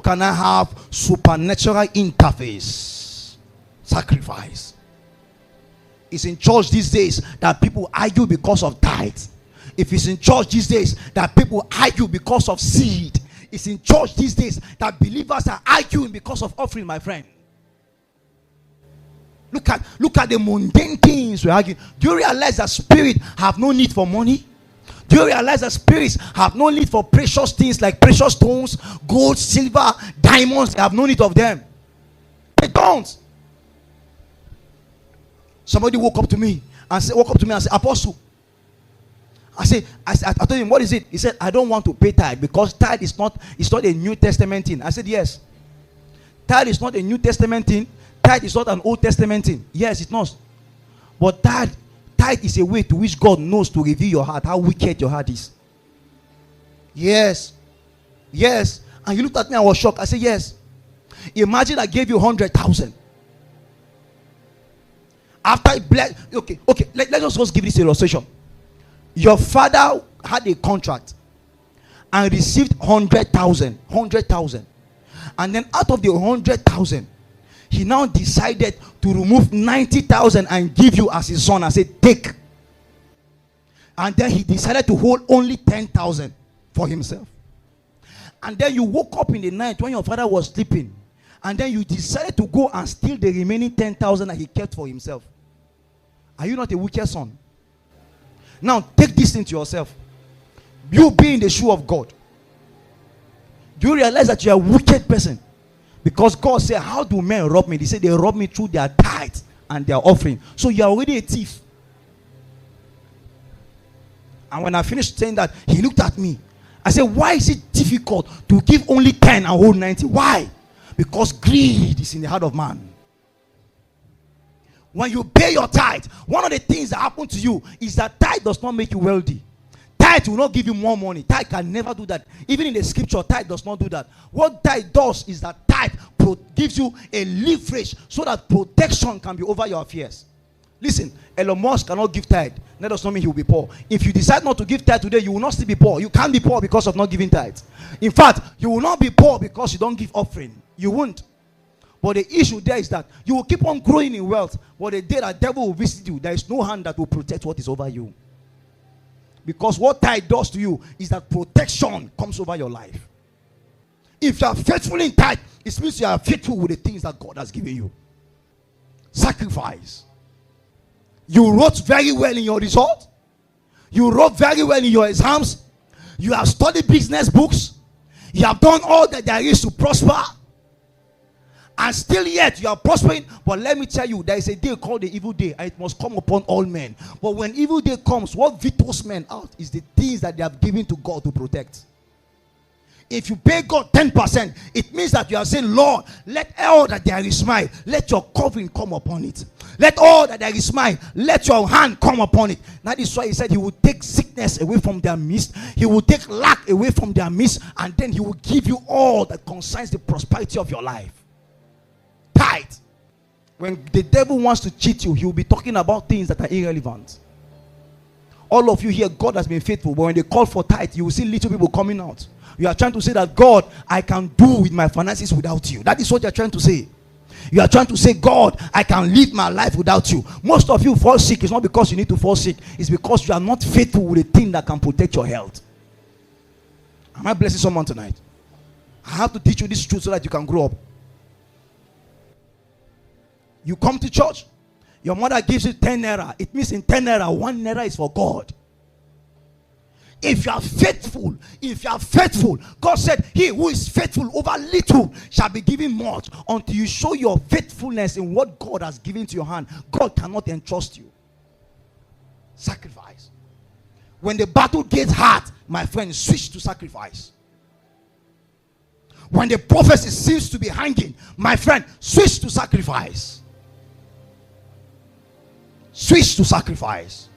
can I have supernatural interface? Sacrifice. It's in church these days that people argue because of tithe. If it's in church these days that people argue because of seed. It's in church these days that believers are arguing because of offering, my friend. Look at the mundane things we're arguing. Do you realize that spirits have no need for money? Do you realize that spirits have no need for precious things like precious stones, gold, silver, diamonds? They have no need of them. They don't. Somebody woke up to me and said, Apostle. I told him, what is it? He said, I don't want to pay tithe because tithe is not a New Testament thing. I said, yes. Tithe is not a New Testament thing. Tithe is not an Old Testament thing. Yes, it's not. But tithe is a way to which God knows to reveal your heart, how wicked your heart is. Yes. Yes. And you looked at me and was shocked. I said, yes. Imagine I gave you 100,000. After I blessed, okay. Let's just give this illustration. Your father had a contract and received 100,000. And then out of the 100,000, he now decided to remove 90,000 and give you as his son and say, take. And then he decided to hold only 10,000 for himself. And then you woke up in the night when your father was sleeping, and then you decided to go and steal the remaining 10,000 that he kept for himself. Are you not a wicked son? Now take this into yourself. You be in the shoe of God. Do you realize that you are a wicked person? Because God said, how do men rob me? They say they rob me through their tithe and their offering. So you are already a thief. And when I finished saying that, he looked at me. I said, why is it difficult to give only 10 and hold 90? Why? Because greed is in the heart of man. When you pay your tithe, one of the things that happen to you is that tithe does not make you wealthy. Tithe will not give you more money. Tithe can never do that. Even in the scripture, tithe does not do that. What tithe does is that tithe gives you a leverage so that protection can be over your affairs. Listen, Elon Musk cannot give tithe. That does not mean he will be poor. If you decide not to give tithe today, you will not still be poor. You can't be poor because of not giving tithe. In fact, you will not be poor because you don't give offering. You won't. But the issue there is that you will keep on growing in wealth. But the day that devil will visit you, there is no hand that will protect what is over you. Because what tithe does to you is that protection comes over your life. If you are faithful in tithe, it means you are faithful with the things that God has given you. Sacrifice. You wrote very well in your result. You wrote very well in your exams. You have studied business books. You have done all that there is to prosper. And still yet you are prospering. But let me tell you, there is a day called the evil day, and it must come upon all men. But when evil day comes, what vetoes men out is the things that they have given to God to protect. If you pay God 10%, it means that you are saying, Lord, let all that there is mine, let your covering come upon it. Let all that there is mine, let your hand come upon it. That is why he said he will take sickness away from their midst. He will take lack away from their midst. And then he will give you all that concerns the prosperity of your life. Tithe. When the devil wants to cheat you, he will be talking about things that are irrelevant. All of you here, God has been faithful. But when they call for tithe, you will see little people coming out. You are trying to say that, God, I can do with my finances without you. That is what you are trying to say. You are trying to say, God, I can live my life without you. Most of you fall sick. It's not because you need to fall sick. It's because you are not faithful with a thing that can protect your health. Am I blessing someone tonight? I have to teach you this truth so that you can grow up. You come to church. Your mother gives you 10 naira. It means in 10 naira, 1 naira is for God. If you are faithful, God said, he who is faithful over little shall be given much. Until you show your faithfulness in what God has given to your hand, God cannot entrust you. Sacrifice. When the battle gets hard, my friend, switch to sacrifice. When the prophecy seems to be hanging, my friend, switch to sacrifice. Switch to sacrifice.